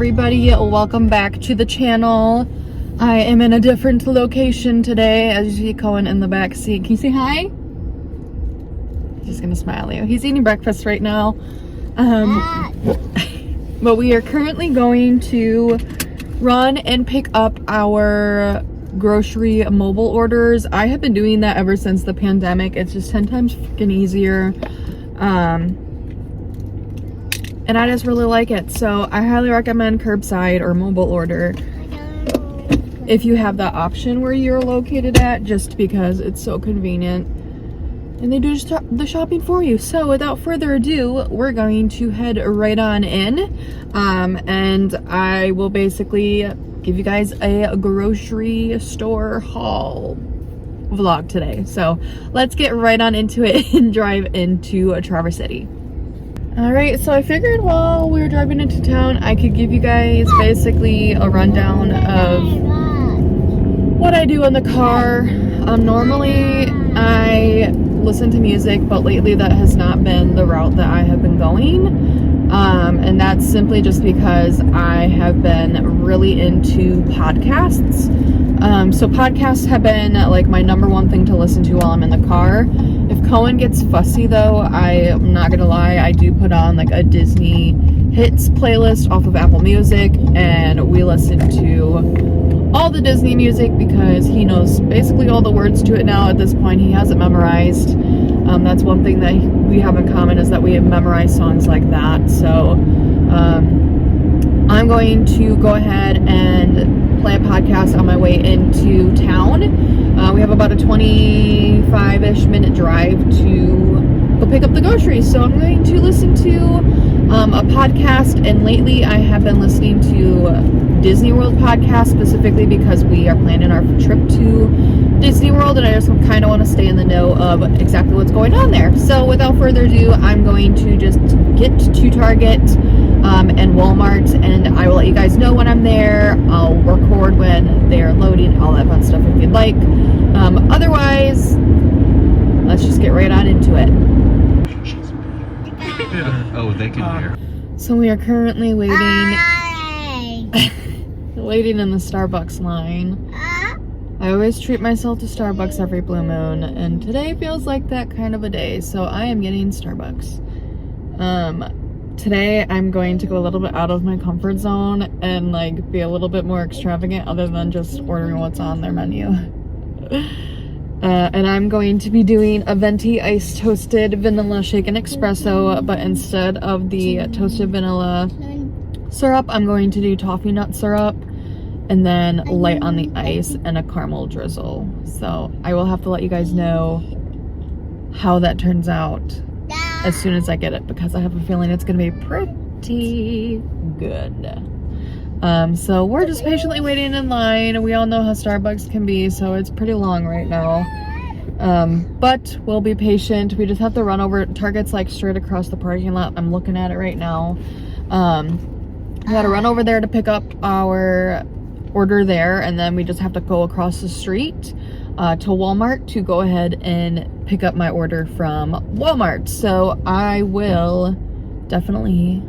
everybody, welcome back to the channel. I am in a different location today. As you see Cohen in the back seat. Can you say hi? He's just gonna smile at you. He's eating breakfast right now. But we are currently going to run and pick up our grocery mobile orders. I have been doing that ever since the pandemic. It's just 10 times freaking easier. And I just really like it. So I highly recommend curbside or mobile order if you have that option where you're located at, just because it's so convenient. And they do the shopping for you. So without further ado, we're going to head right on in. And I will basically give you guys a grocery store haul vlog today. So let's get right on into it and drive into Traverse City. Alright, so I figured while we were driving into town, I could give you guys basically a rundown of what I do in the car. Normally I listen to music, but lately that has not been the route that I have been going. And that's simply just because I have been really into podcasts. So podcasts have been like my number one thing to listen to while I'm in the car. If Cohen gets fussy though, I'm not gonna lie, I do put on like a Disney hits playlist off of Apple Music, and we listen to all the Disney music because he knows basically all the words to it now. At this point, he has it memorized. That's one thing that we have in common, is that we have memorized songs like that. So I'm going to go ahead and play a podcast on my way into town. We have about a 25-ish minute drive to go pick up the groceries. So I'm going to listen to a podcast, and lately I have been listening to Disney World podcast, specifically because we are planning our trip to Disney World, and I just kind of want to stay in the know of exactly what's going on there. So without further ado, I'm going to just get to Target and Walmart, and I will let you guys know when I'm there. I'll record when they're loading, all that fun stuff if you'd like. Otherwise, let's just get right on into it. Oh, they can hear. So we are currently waiting waiting in the Starbucks line. I always treat myself to Starbucks every blue moon, and today feels like that kind of a day, so I am getting Starbucks. Today I'm going to go a little bit out of my comfort zone and like be a little bit more extravagant other than just ordering what's on their menu. And I'm going to be doing a venti iced toasted vanilla shaken espresso, but instead of the toasted vanilla syrup, I'm going to do toffee nut syrup, and then light on the ice and a caramel drizzle. So I will have to let you guys know how that turns out as soon as I get it, because I have a feeling it's going to be pretty good. So we're just patiently waiting in line. We all know how Starbucks can be, so it's pretty long right now. But we'll be patient. We just have to run over. Target's like straight across the parking lot. I'm looking at it right now. We gotta run over there to pick up our order there, and then we just have to go across the street to Walmart to go ahead and pick up my order from Walmart. So I will definitely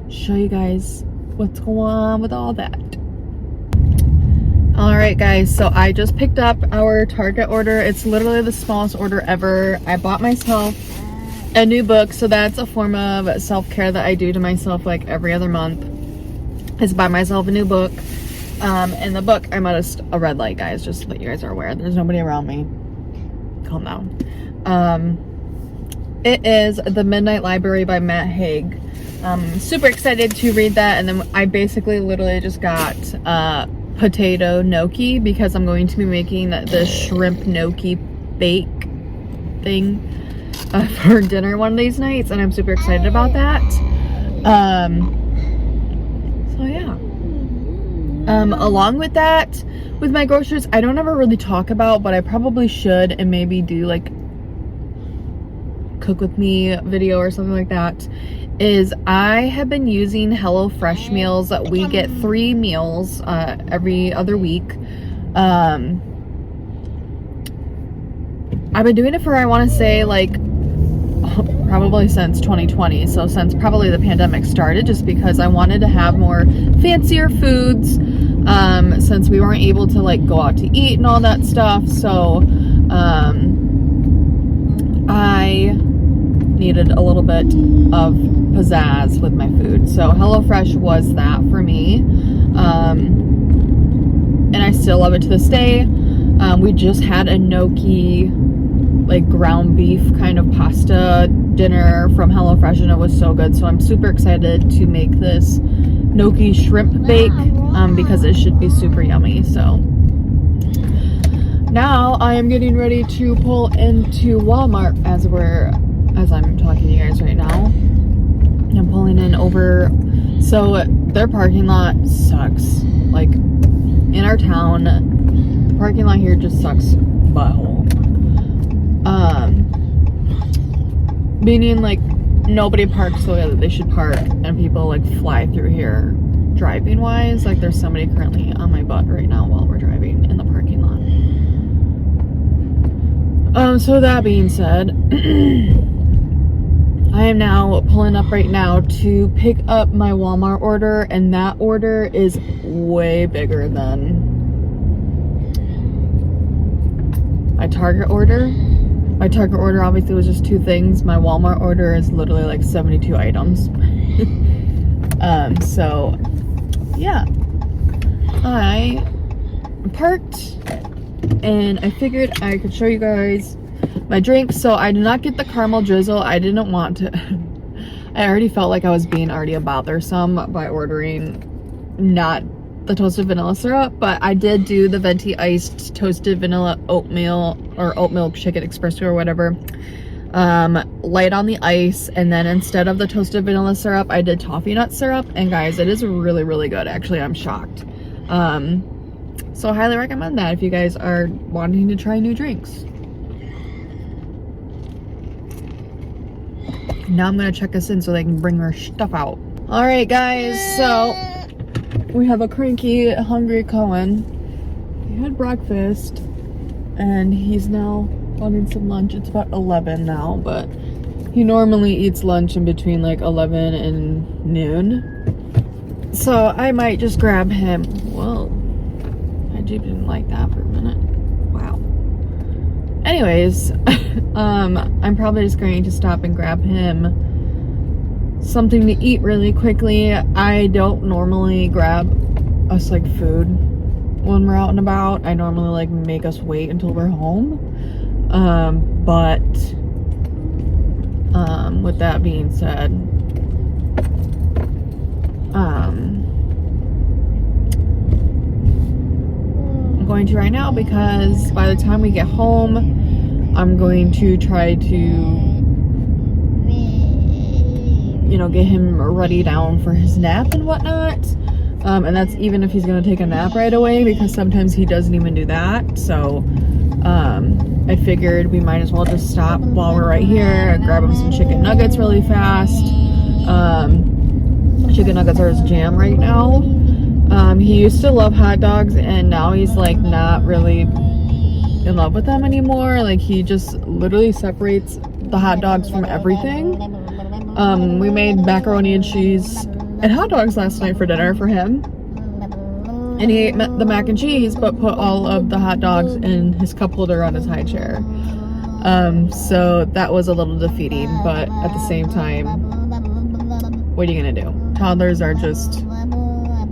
show you guys what's going on with all that. Alright guys, so I just picked up our Target order. It's literally the smallest order ever. I bought myself a new book, so that's a form of self-care that I do to myself like every other month, is buy myself a new book. And the book, I'm at a red light, guys, just so that you guys are aware. There's nobody around me. Calm down. It is The Midnight Library by Matt Haig. Super excited to read that, and then I basically literally just got potato gnocchi because I'm going to be making the shrimp gnocchi bake thing for dinner one of these nights, and I'm super excited about that. So yeah. Along with that, with my groceries, I don't ever really talk about, but I probably should, and maybe do like cook with me video or something like that, is I have been using HelloFresh meals. We get 3 meals every other week. I've been doing it for, I want to say, like probably since 2020. So since probably the pandemic started, just because I wanted to have more fancier foods, since we weren't able to like go out to eat and all that stuff. So I needed a little bit of pizzazz with my food. So HelloFresh was that for me. And I still love it to this day. We just had a gnocchi, like ground beef kind of pasta dinner from HelloFresh, and it was so good. So I'm super excited to make this gnocchi shrimp bake, because it should be super yummy. So now I am getting ready to pull into Walmart as I'm talking to you guys right now. I'm pulling in over, so their parking lot sucks. Like in our town, the parking lot here just sucks butthole. Meaning like nobody parks the way that they should park, and people like fly through here driving wise. Like there's somebody currently on my butt right now while we're driving in the parking lot. So that being said, I am now pulling up right now to pick up my Walmart order, and that order is way bigger than my Target order. My Target order obviously was just 2 things. My Walmart order is literally like 72 items. So yeah, I parked and I figured I could show you guys my drink. So I did not get the caramel drizzle. I didn't want to. I already felt like I was being already a bothersome by ordering not the toasted vanilla syrup, but I did do the venti iced toasted vanilla oatmeal or oat milk chicken espresso or whatever, light on the ice, and then instead of the toasted vanilla syrup I did toffee nut syrup, and guys, it is really, really good. Actually, I'm shocked. So I highly recommend that if you guys are wanting to try new drinks. Now I'm gonna check us in so they can bring our stuff out. All right, guys, so we have a cranky, hungry Cohen. He had breakfast and he's now wanting some lunch. It's about 11 now, but he normally eats lunch in between like 11 and noon. So I might just grab him. Whoa, my Jeep didn't like that for a minute. Wow. Anyways, I'm probably just going to stop and grab him something to eat really quickly. I don't normally grab us like food when we're out and about. I normally like make us wait until we're home. But with that being said, I'm going to right now because by the time we get home, I'm going to try to, you know, get him ready down for his nap and whatnot. And that's even if he's gonna take a nap right away, because sometimes he doesn't even do that. So I figured we might as well just stop while we're right here, grab him some chicken nuggets really fast. Chicken nuggets are his jam right now. He used to love hot dogs, and now he's like not really in love with them anymore. Like he just literally separates the hot dogs from everything. We made macaroni and cheese and hot dogs last night for dinner for him, and he ate the mac and cheese but put all of the hot dogs in his cup holder on his high chair. So that was a little defeating, but at the same time, what are you gonna do? Toddlers are just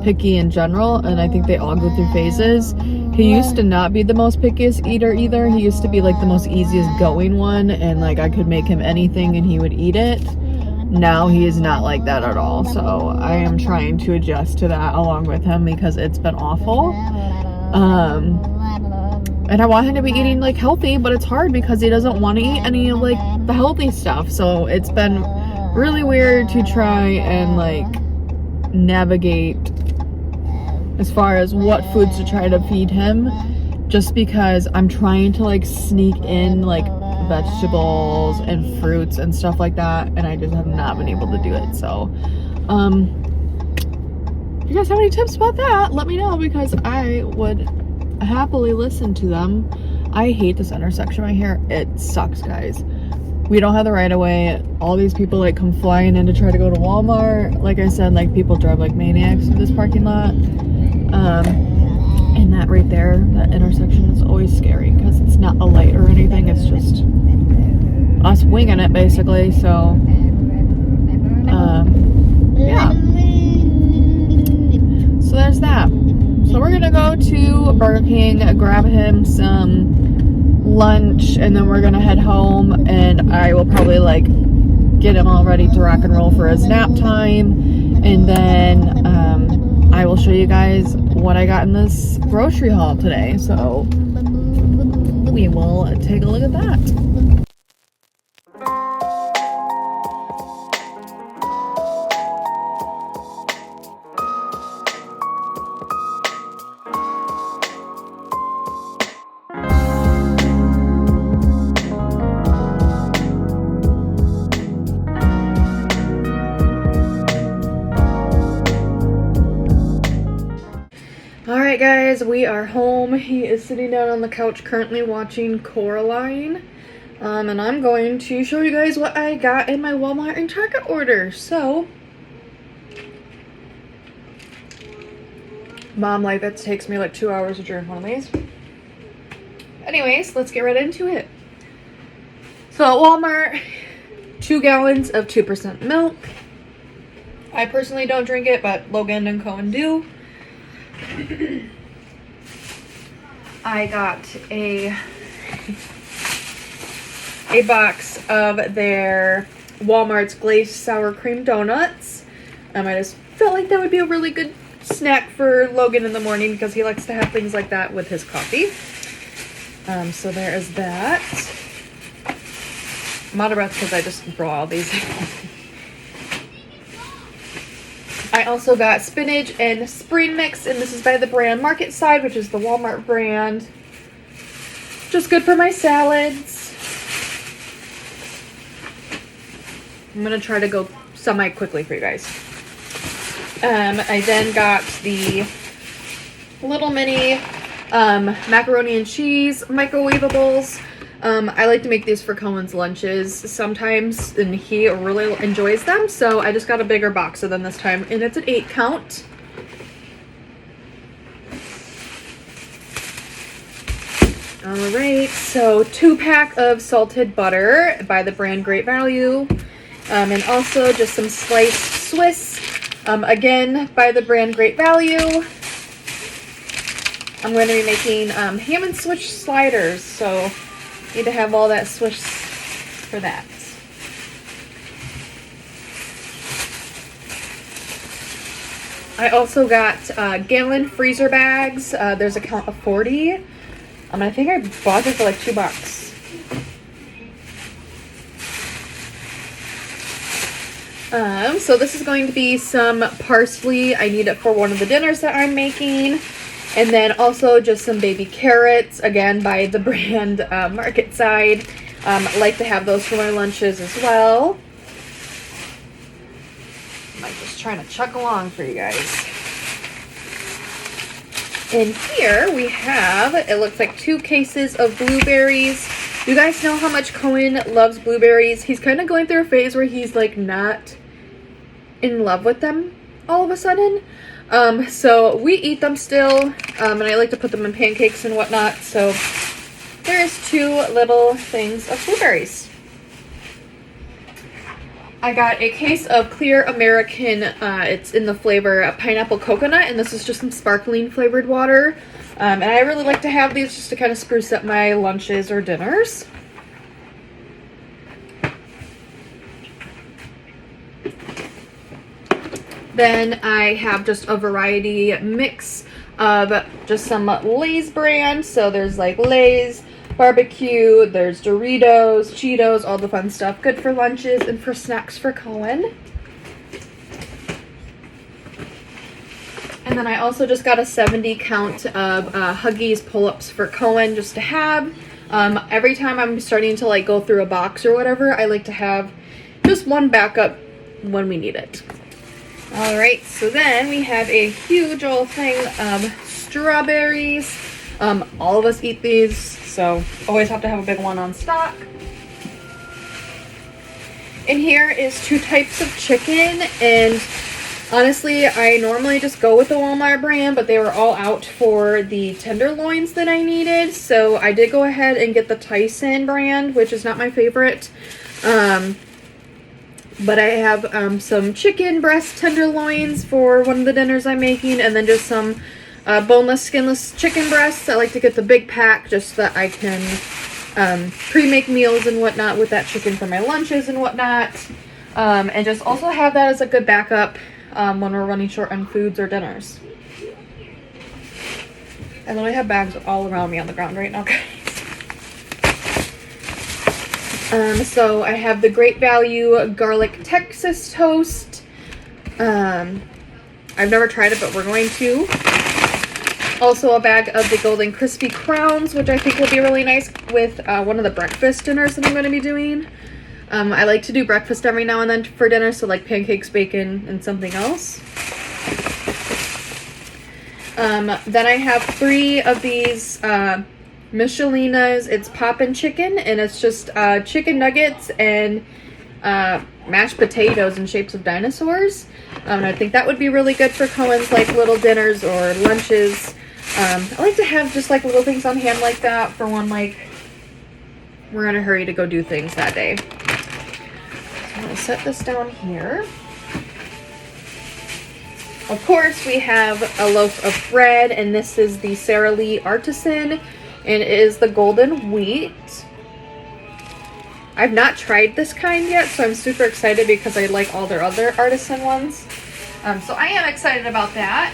picky in general, and I think they all go through phases. He used to not be the most pickiest eater either. He used to be like the most easiest going one, and like I could make him anything and he would eat it. Now he is not like that at all. So I am trying to adjust to that along with him, because it's been awful. And I want him to be eating like healthy, but it's hard because he doesn't want to eat any of like the healthy stuff. So it's been really weird to try and like navigate as far as what foods to try to feed him, just because I'm trying to like sneak in like vegetables and fruits and stuff like that, and I just have not been able to do it. So if you guys have any tips about that, let me know, because I would happily listen to them. I hate this intersection right here. It sucks, guys. we don't have the right of way. All these people like come flying in to try to go to Walmart. Like I said, like people drive like maniacs through this parking lot. And that right there, that intersection is always scary because it's not a light or anything. It's just us winging it basically. So yeah. So there's that. So we're gonna go to Burger King, grab him some lunch, and then we're gonna head home, and I will probably like get him all ready to rock and roll for his nap time, and then I will show you guys what I got in this grocery haul today. So we will take a look at that. Alright guys, we are home. He is sitting down on the couch currently watching Coraline. And I'm going to show you guys what I got in my Walmart and Target order. So, Mom, like that takes me like 2 hours to drink one of these. Anyways, let's get right into it. So at Walmart, 2 gallons of 2% milk. I personally don't drink it, but Logan and Cohen do. I got a box of their Walmart's glazed sour cream donuts. I just felt like that would be a really good snack for Logan in the morning because he likes to have things like that with his coffee. So there is that. I'm out of breath because I just throw all these. I also got spinach and spring mix, and this is by the brand Market Side, which is the Walmart brand. Just good for my salads. I'm gonna try to go semi-quickly for you guys. I then got the little mini macaroni and cheese microwavables. I like to make these for Cohen's lunches sometimes, and he really enjoys them, so I just got a bigger box of them this time, and it's an 8 count. Alright, so 2-pack of salted butter by the brand Great Value, and also just some sliced Swiss, again by the brand Great Value. I'm going to be making ham and Swiss sliders, so need to have all that Swiss for that. I also got gallon freezer bags. There's a count of 40. I think I bought it for like $2. So this is going to be some parsley. I need it for one of the dinners that I'm making. And then also just some baby carrots, again by the brand Market Side. I like to have those for my lunches as well. I'm just trying to chuck along for you guys. In here we have, it looks like 2 cases of blueberries. You guys know how much Cohen loves blueberries. He's kind of going through a phase where he's like not in love with them all of a sudden. So we eat them still, and I like to put them in pancakes and whatnot. So there's 2 little things of blueberries. I got a case of Clear American, it's in the flavor pineapple coconut, and this is just some sparkling flavored water. And I really like to have these just to kind of spruce up my lunches or dinners. Then I have just a variety mix of just some Lay's brand. So there's like Lay's, barbecue, there's Doritos, Cheetos, all the fun stuff. Good for lunches and for snacks for Cohen. And then I also just got a 70 count of Huggies pull-ups for Cohen just to have. Every time I'm starting to like go through a box or whatever, I like to have just one backup when we need it. Alright, so then we have a huge old thing of strawberries. All of us eat these, so always have to have a big one on stock. In here is 2 types of chicken, and honestly, I normally just go with the Walmart brand, but they were all out for the tenderloins that I needed, so I did go ahead and get the Tyson brand, which is not my favorite. But I have some chicken breast tenderloins for one of the dinners I'm making, and then just some boneless, skinless chicken breasts. I like to get the big pack just so that I can pre-make meals and whatnot with that chicken for my lunches and whatnot. And just also have that as a good backup when we're running short on foods or dinners. I literally have bags all around me on the ground right now, guys. So I have the Great Value Garlic Texas Toast. I've never tried it, but we're going to. Also a bag of the Golden Crispy Crowns, which I think will be really nice with one of the breakfast dinners that I'm going to be doing. I like to do breakfast every now and then for dinner, so like pancakes, bacon, and something else. Then I have 3 of these Michelinas. It's Poppin' Chicken, and it's just chicken nuggets and mashed potatoes in shapes of dinosaurs. And I think that would be really good for Cohen's like little dinners or lunches. I like to have just like little things on hand like that for when like we're in a hurry to go do things that day. So I'm gonna set this down here. Of course, we have a loaf of bread, and this is the Sara Lee Artisan, and it is the golden wheat. I've not tried this kind yet, so I'm super excited because I like all their other artisan ones. So I am excited about that.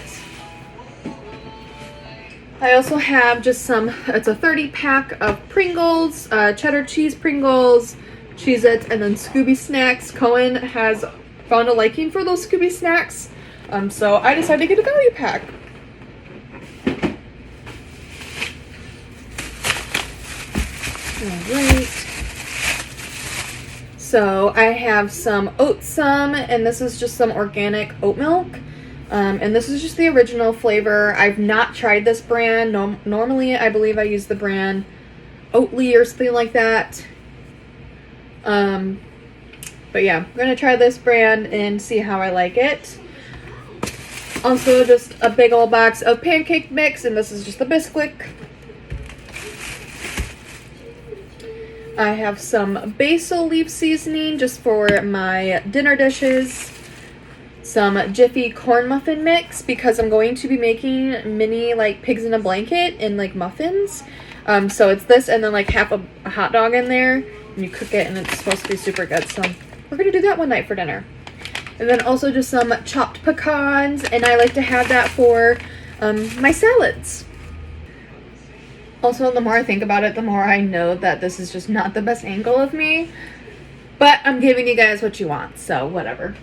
I also have just some, it's a 30 pack of Pringles, cheddar cheese Pringles, Cheez-Its, and then Scooby snacks. Cohen has found a liking for those Scooby snacks. So I decided to get a value pack. Alright. So I have some Oatsum, and this is just some organic oat milk. And this is just the original flavor. I've not tried this brand. Normally I believe I use the brand Oatly or something like that. But yeah, I'm gonna try this brand and see how I like it. Also, just a big old box of pancake mix, and this is just the Bisquick. I have some basil leaf seasoning just for my dinner dishes. Some Jiffy corn muffin mix because I'm going to be making mini like pigs in a blanket and like muffins. So it's this and then like half a hot dog in there, and you cook it and it's supposed to be super good. So we're gonna do that one night for dinner. And then also just some chopped pecans, and I like to have that for my salads. Also, the more I think about it, the more I know that this is just not the best angle of me. But I'm giving you guys what you want, so whatever.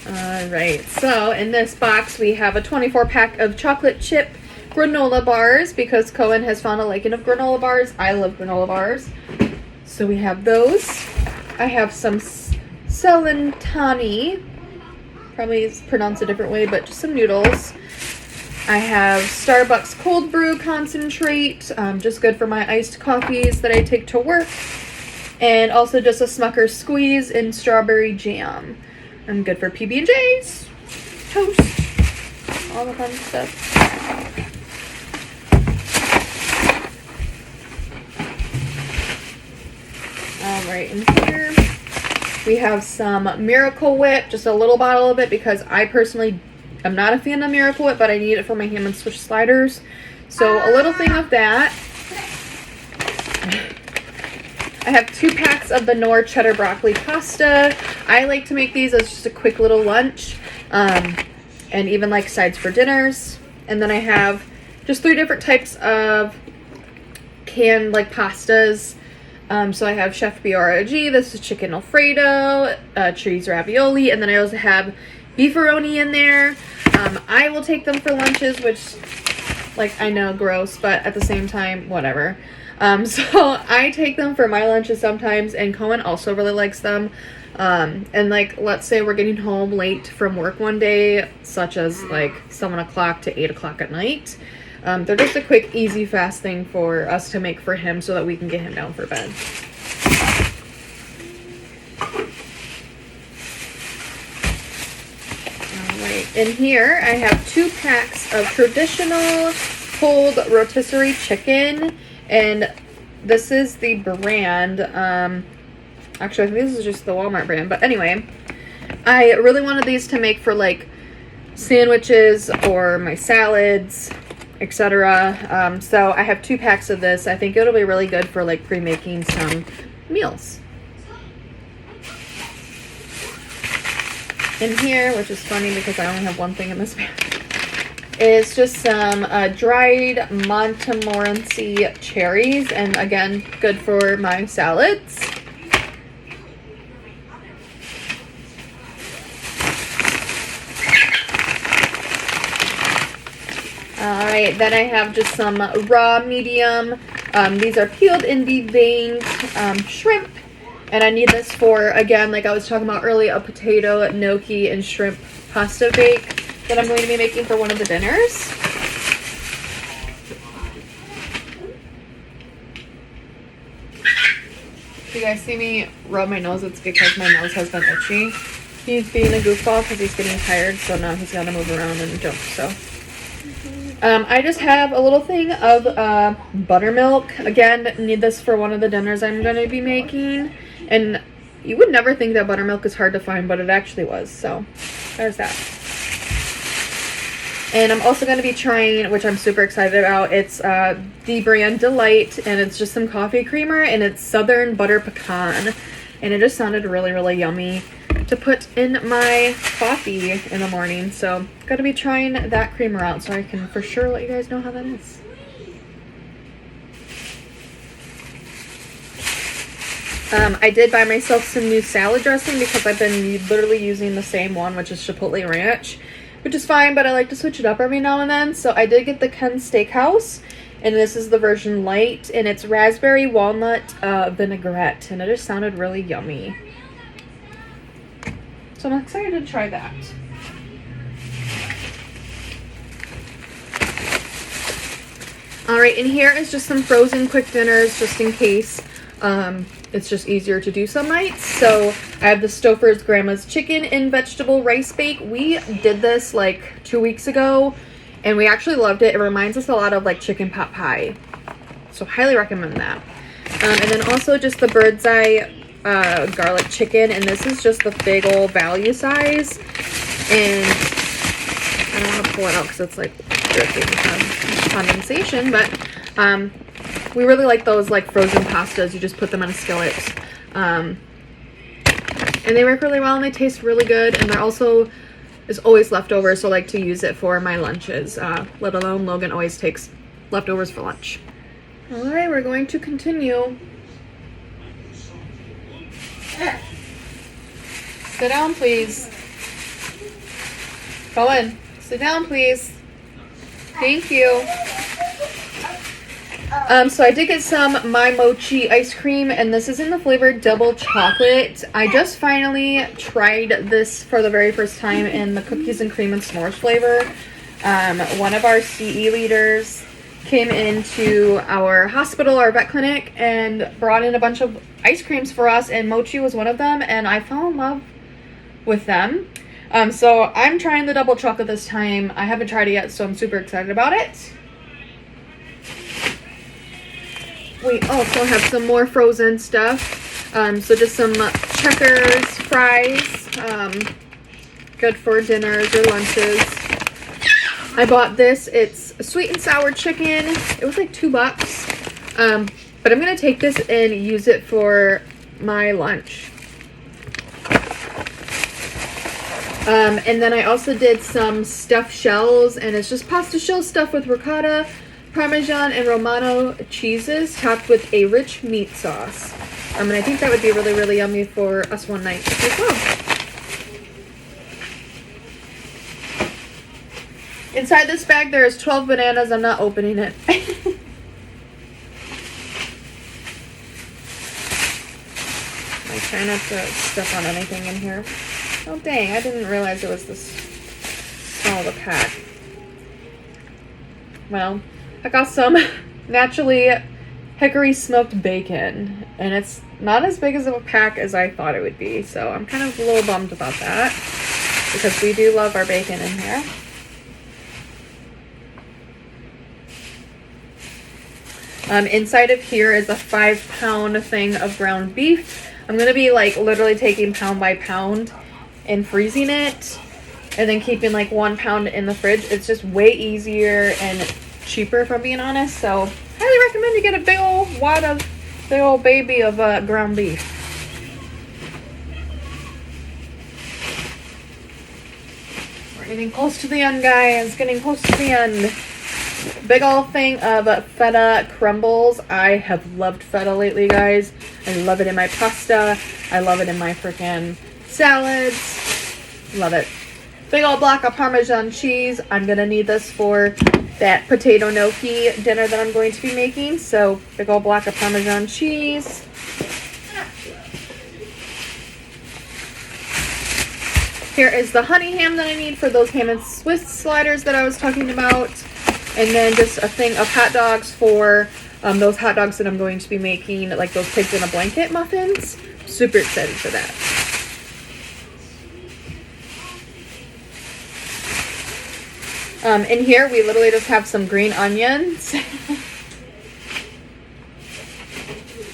Alright, so in this box we have a 24 pack of chocolate chip granola bars because Cohen has found a liking of granola bars. I love granola bars. So we have those. I have some Celentani. Probably it's pronounced a different way, but just some noodles. I have Starbucks cold brew concentrate, just good for my iced coffees that I take to work. And also just a Smucker's squeeze and strawberry jam. I'm good for PB&J's, toast, all the fun stuff. Alright, in here we have some Miracle Whip, just a little bottle of it because I personally am not a fan of Miracle Whip, but I need it for my ham and swish sliders. So a little thing of that. I have 2 packs of the Knorr cheddar broccoli pasta. I like to make these as just a quick little lunch, and even like sides for dinners. And then I have just 3 different types of canned like pastas. So I have Chef Biorg, this is chicken Alfredo, cheese ravioli, and then I also have beefaroni in there. I will take them for lunches, which, like, I know, gross, but at the same time, whatever. So I take them for my lunches sometimes, and Cohen also really likes them. And like, let's say we're getting home late from work one day, such as like 7 o'clock to 8 o'clock at night. They're just a quick, easy, fast thing for us to make for him so that we can get him down for bed. Alright, in here I have 2 packs of traditional cold rotisserie chicken, and this is the brand, actually I think this is just the Walmart brand, but anyway, I really wanted these to make for like sandwiches or my salads, etc. So I have 2 packs of this. I think it'll be really good for like pre-making some meals. In here, which is funny because I only have one thing in this bag, is just some dried Montmorency cherries, and again, good for my salads. Alright, then I have just some raw medium. These are peeled and deveined shrimp. And I need this for, again, like I was talking about earlier, a potato, gnocchi, and shrimp pasta bake that I'm going to be making for one of the dinners. If you guys see me rub my nose, it's because my nose has been itchy. He's being a goofball because he's getting tired, so now he's got to move around and jump, so. I just have a little thing of buttermilk. Again, need this for one of the dinners I'm going to be making. And you would never think that buttermilk is hard to find, but it actually was. So, there's that. And I'm also going to be trying, which I'm super excited about, it's the brand Delight, and it's just some coffee creamer, and it's Southern Butter Pecan. And it just sounded really, really yummy to put in my coffee in the morning. So, gotta be trying that creamer out so I can for sure let you guys know how that is. I did buy myself some new salad dressing because I've been literally using the same one, which is Chipotle Ranch, which is fine, but I like to switch it up every now and then. So I did get the Ken's Steakhouse, and this is the version light, and it's raspberry walnut vinaigrette, and it just sounded really yummy. So I'm excited to try that. Alright, in here is just some frozen quick dinners just in case it's just easier to do some nights. So I have the Stouffer's Grandma's Chicken and Vegetable Rice Bake. We did this like 2 weeks ago and we actually loved it. It reminds us a lot of like chicken pot pie. So highly recommend that. And then also just the Bird's Eye garlic chicken, and this is just the big old value size, and I don't want to pull it out because it's like dripping condensation, but we really like those like frozen pastas. You just put them in a skillet, and they work really well and they taste really good, and they're also is always leftovers, so I like to use it for my lunches, let alone Logan always takes leftovers for lunch. All right, we're going to continue. Sit down, please. Go in. Sit down, please. Thank you. So I did get some My Mochi ice cream, and this is in the flavor double chocolate. I just finally tried this for the very first time in the cookies and cream and s'mores flavor. One of our CE leaders came into our hospital, our vet clinic, and brought in a bunch of ice creams for us, and Mochi was one of them, and I fell in love with them. So I'm trying the double chocolate this time. I haven't tried it yet, so I'm super excited about it. We also have some more frozen stuff. So just some Checkers fries, good for dinners or lunches. I bought this. It's a sweet and sour chicken. It was like $2. But I'm going to take this and use it for my lunch. And then I also did some stuffed shells, and it's just pasta shell stuffed with ricotta, Parmesan, and Romano cheeses topped with a rich meat sauce. And I think that would be really, really yummy for us one night as well. Inside this bag, there is 12 bananas. I'm not opening it. I try not to step on anything in here. Oh, dang. I didn't realize it was this small of a pack. well, I got some naturally hickory smoked bacon, and it's not as big as of a pack as I thought it would be, so I'm kind of a little bummed about that because we do love our bacon in here. Inside of here is a 5-pound thing of ground beef. I'm going to be like literally taking pound by pound and freezing it and then keeping like 1 pound in the fridge. It's just way easier and cheaper, if I'm being honest. So highly recommend you get a big old baby of ground beef. We're getting close to the end, guys. Getting close to the end. Big old thing of feta crumbles. I have loved feta lately, guys. I love it in my pasta. I love it in my freaking salads. Love it. Big old block of Parmesan cheese. I'm going to need this for that potato gnocchi dinner that I'm going to be making. So, big old block of Parmesan cheese. Here is the honey ham that I need for those ham and Swiss sliders that I was talking about. And then just a thing of hot dogs for those hot dogs that I'm going to be making, like those pigs in a blanket muffins. Super excited for that. In here, we literally just have some green onions.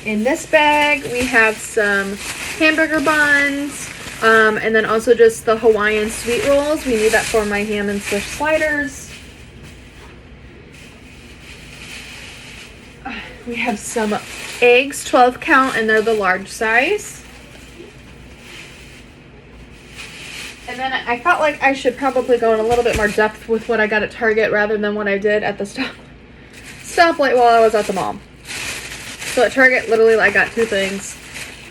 In this bag, we have some hamburger buns. And then also just the Hawaiian sweet rolls. We need that for my ham and Swiss sliders. We have some eggs, 12 count, and they're the large size. And then I felt like I should probably go in a little bit more depth with what I got at Target rather than what I did at the stoplight while I was at the mall. So at Target, literally, I got 2 things.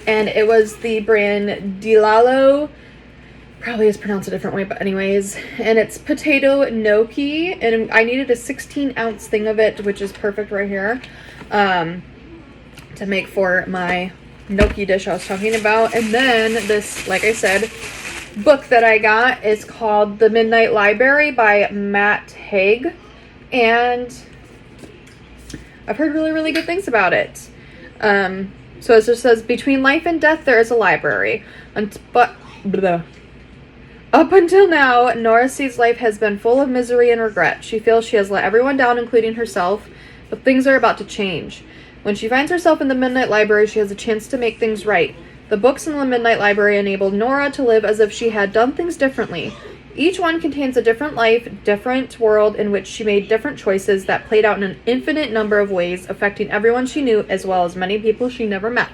And it was the brand Dilalo. Probably is pronounced a different way, but anyways. And it's potato gnocchi. And I needed a 16-ounce thing of it, which is perfect right here. To make for my gnocchi dish I was talking about. And then this, like I said, book that I got is called The Midnight Library by Matt Haig. And I've heard really, really good things about it. So it just says, between life and death, there is a library. Up until now, Nora C's life has been full of misery and regret. She feels she has let everyone down, including herself, but things are about to change. When she finds herself in the Midnight Library, she has a chance to make things right. The books in the Midnight Library enabled Nora to live as if she had done things differently. Each one contains a different life, different world in which she made different choices that played out in an infinite number of ways, affecting everyone she knew as well as many people she never met.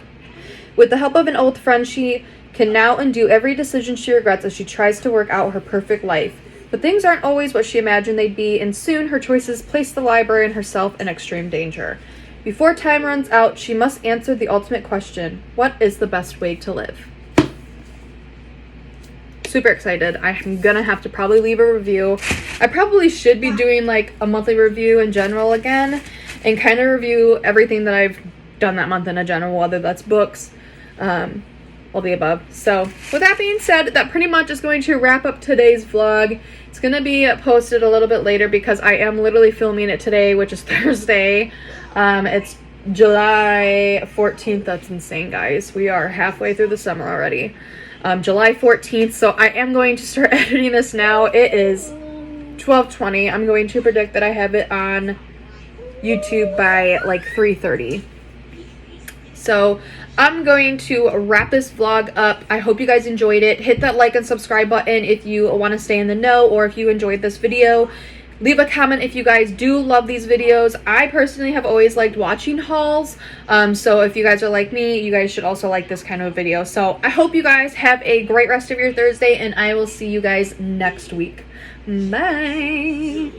With the help of an old friend, she can now undo every decision she regrets as she tries to work out her perfect life. But things aren't always what she imagined they'd be, and soon her choices place the library and herself in extreme danger. Before time runs out, she must answer the ultimate question: what is the best way to live? Super excited. I'm gonna have to probably leave a review. I probably should be doing like a monthly review in general again, and kind of review everything that I've done that month in a general, whether that's books, all the above. So with that being said, that pretty much is going to wrap up today's vlog. It's going to be posted a little bit later because I am literally filming it today, which is Thursday. It's July 14th. That's insane, guys. We are halfway through the summer already. July 14th. So I am going to start editing this now. It is 12:20. I'm going to predict that I have it on YouTube by like 3:30. So I'm going to wrap this vlog up. I hope you guys enjoyed it. Hit that like and subscribe button if you want to stay in the know, or if you enjoyed this video. Leave a comment if you guys do love these videos. I personally have always liked watching hauls. So if you guys are like me, you guys should also like this kind of video. So I hope you guys have a great rest of your Thursday, and I will see you guys next week. Bye.